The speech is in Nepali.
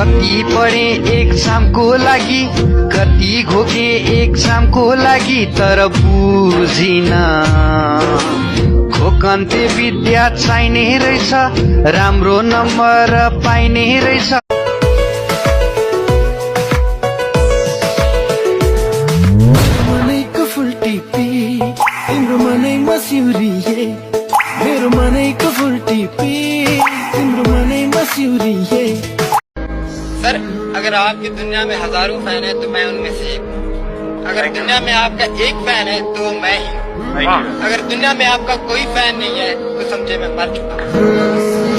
कति पढे एक्जामको लागि, कति घोके एक्जामको लागि, तर बुझिन खोकन्ते विद्या चाहिने रहेछ, राम्रो नम्बर पाइने रहेछ। मनैको फुल टिपी तिम्रो मनैमा सिउरिए, मेरो मनैको फुल टिपी तिम्रो मनैमा सिउरिए। सर, अगर आपकी दुनिया में हजारों फैन है तो मैं उनमें से एक हूँ। अगर दुनिया में आपका एक फैन है तो मैं ही हूँ। अगर दुनिया में आपका कोई फैन नहीं है तो समझे मैं मर चुका हूँ।